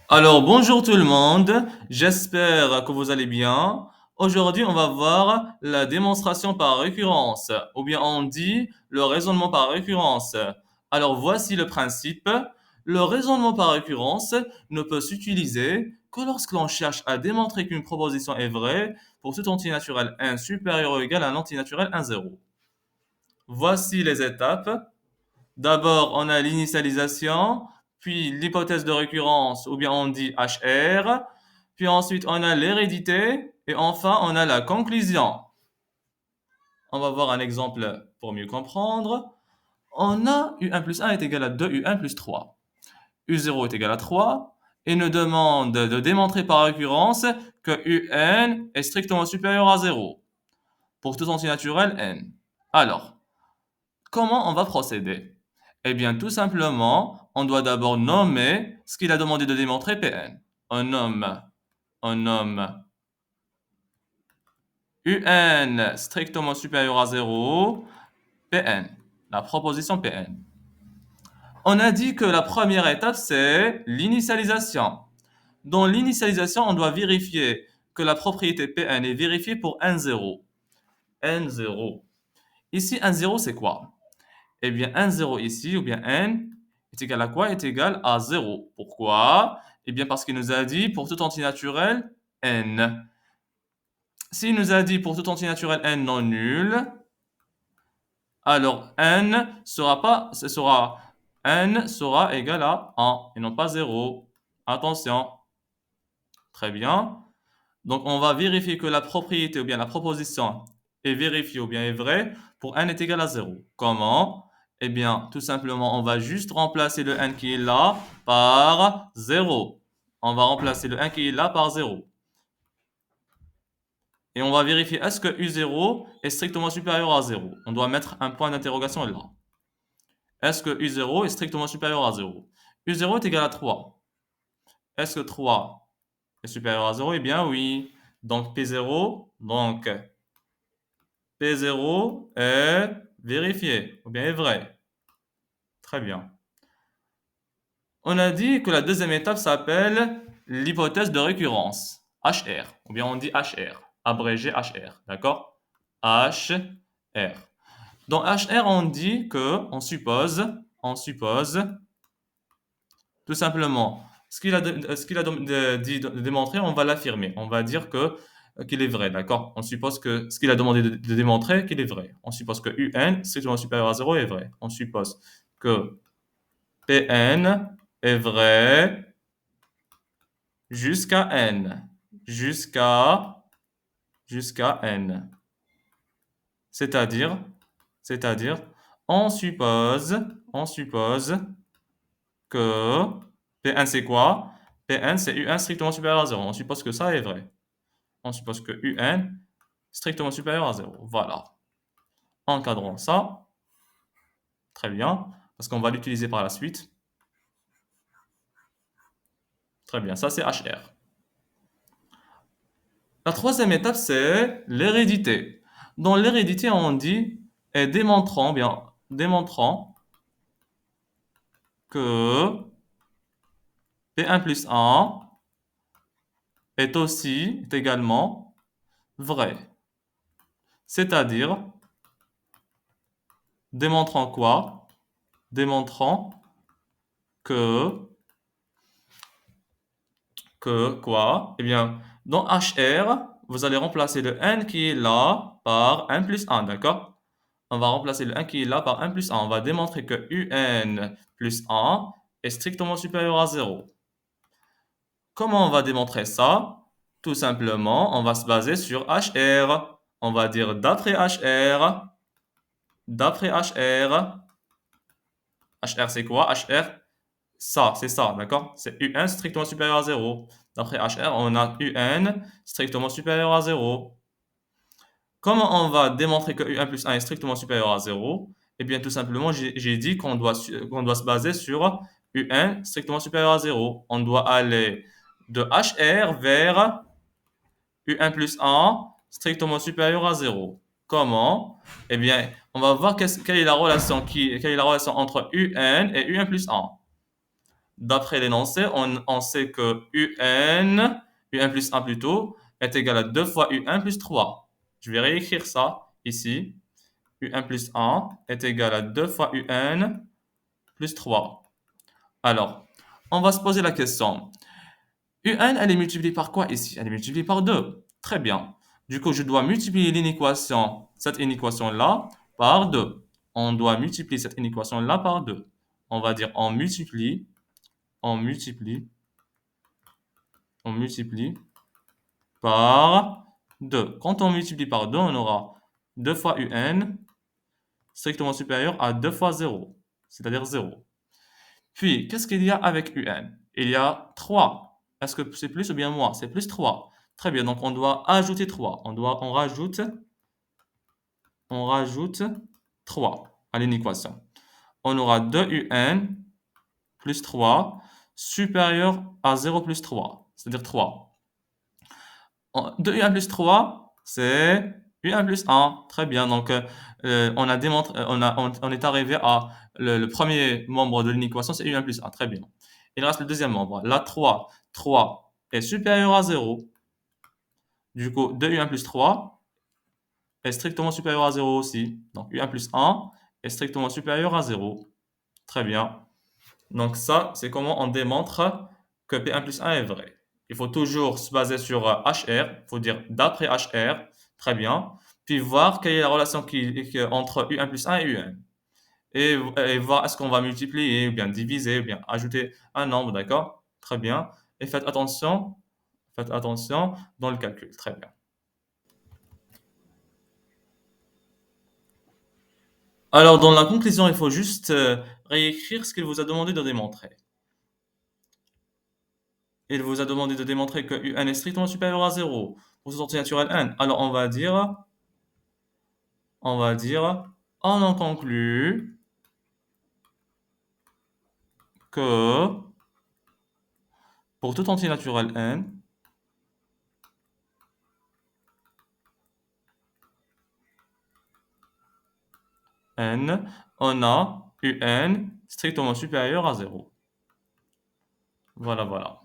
Alors, bonjour tout le monde, j'espère que vous allez bien. Aujourd'hui, on va voir la démonstration par récurrence, ou bien on dit le raisonnement par récurrence. Alors, voici le principe. Le raisonnement par récurrence ne peut s'utiliser que lorsque l'on cherche à démontrer qu'une proposition est vraie pour tout entier naturel 1 supérieur ou égal à un entier naturel 1, 0. Voici les étapes. D'abord, on a l'initialisation, puis l'hypothèse de récurrence, ou bien on dit HR, puis ensuite on a l'hérédité, et enfin on a la conclusion. On va voir un exemple pour mieux comprendre. On a U1 plus 1 est égal à 2 U1 plus 3. U0 est égal à 3, et nous demande de démontrer par récurrence que UN est strictement supérieur à 0, pour tout entier naturel N. Alors, comment on va procéder? Eh bien, tout simplement, on doit d'abord nommer ce qu'il a demandé de démontrer Pn. On nomme Un strictement supérieur à 0, Pn, la proposition Pn. On a dit que la première étape, c'est l'initialisation. Dans l'initialisation, on doit vérifier que la propriété Pn est vérifiée pour n0. n0. Ici, n0, c'est quoi? Eh bien, 1, 0 ici, ou bien n, est égal à quoi? Est égal à 0. Pourquoi? Eh bien, parce qu'il nous a dit pour tout entier naturel, n. S'il nous a dit pour tout entier naturel n non nul, alors n sera égal à 1 et non pas 0. Attention. Très bien. Donc, on va vérifier que la propriété ou bien la proposition est vérifiée ou bien est vraie pour n est égal à 0. Comment? Eh bien, tout simplement, on va juste remplacer le n qui est là par 0. On va remplacer le 1 qui est là par 0. Et on va vérifier est-ce que U0 est strictement supérieur à 0. On doit mettre un point d'interrogation là. Est-ce que U0 est strictement supérieur à 0? U0 est égal à 3. Est-ce que 3 est supérieur à 0? Eh bien oui. Donc P0, donc P0 est vérifié, ou bien est vrai. Très bien. On a dit que la deuxième étape s'appelle l'hypothèse de récurrence, HR, ou bien on dit HR, abrégé HR, d'accord? HR. Dans HR, on dit que, on suppose, tout simplement, dit de démontrer, on va l'affirmer. On va dire qu'il est vrai, d'accord? On suppose que ce qu'il a demandé de démontrer, qu'il est vrai. On suppose que UN, strictement supérieur à 0, est vrai. On suppose que Pn est vrai jusqu'à n. Jusqu'à n. C'est-à-dire, c'est-à-dire, on suppose que Pn c'est quoi? Pn c'est Un strictement supérieur à 0. On suppose que ça est vrai. On suppose que Un strictement supérieur à 0. Voilà. Encadrons ça. Très bien. Parce qu'on va l'utiliser par la suite. Très bien. Ça, c'est HR. La troisième étape, c'est l'hérédité. Dans l'hérédité, on dit, et démontrant que P1 plus 1 est également vrai. C'est-à-dire, démontrant quoi? Démontrant que, quoi? Eh bien, dans HR, vous allez remplacer le n qui est là par 1 plus 1, d'accord? On va remplacer le 1 qui est là par 1 plus 1. On va démontrer que UN plus 1 est strictement supérieur à 0. Comment on va démontrer ça? Tout simplement, on va se baser sur HR. On va dire d'après HR, HR c'est quoi? HR, ça, c'est ça, d'accord? C'est UN strictement supérieur à 0. D'après HR, on a UN strictement supérieur à 0. Comment on va démontrer que U1 plus 1 est strictement supérieur à 0? Eh bien, tout simplement, j'ai dit qu'on doit se baser sur U1 strictement supérieur à 0. On doit aller de HR vers U1 plus 1 strictement supérieur à 0. Comment? Eh bien, on va voir quelle est la relation entre UN et UN plus 1. D'après l'énoncé, on sait que un plus 1 plutôt, est égal à 2 fois un plus 3. Je vais réécrire ça ici. Un plus 1 est égal à 2 fois un plus 3. Alors, on va se poser la question. Elle est multipliée par quoi ici? Elle est multipliée par 2. Très bien. Du coup, je dois multiplier cette inéquation-là, par 2. On doit multiplier cette inéquation-là par 2. On va dire on multiplie par 2. Quand on multiplie par 2, on aura 2 fois strictement supérieur à 2 fois 0, c'est-à-dire 0. Puis, qu'est-ce qu'il y a avec Il y a 3. Est-ce que c'est plus ou bien moins? C'est plus 3. Très bien, donc on doit ajouter 3. On rajoute 3 à l'inéquation. On aura 2 plus 3 supérieur à 0 plus 3, c'est-à-dire 3. 2 plus 3, c'est un plus 1. Très bien. Donc, on a démontré, on est arrivé à le premier membre de l'inéquation, c'est un plus 1. Très bien. Il reste le deuxième membre. Là, 3 est supérieur à 0. Du coup, 2 plus 3 est strictement supérieur à 0 aussi. Donc, un plus 1 est strictement supérieur à 0. Très bien. Donc ça, c'est comment on démontre que P1 plus 1 est vrai. Il faut toujours se baser sur HR, il faut dire d'après HR, très bien, puis voir quelle est la relation entre U1 plus 1 et UN. Et voir est-ce qu'on va multiplier, ou bien diviser, ou bien ajouter un nombre, d'accord? Très bien. Et faites attention dans le calcul, très bien. Alors, dans la conclusion, il faut juste réécrire ce qu'il vous a demandé de démontrer. Il vous a demandé de démontrer que UN est strictement supérieur à 0 pour ce sortie naturelle N. Alors on en conclut que pour tout entier naturel N, on a UN strictement supérieur à 0. Voilà, voilà.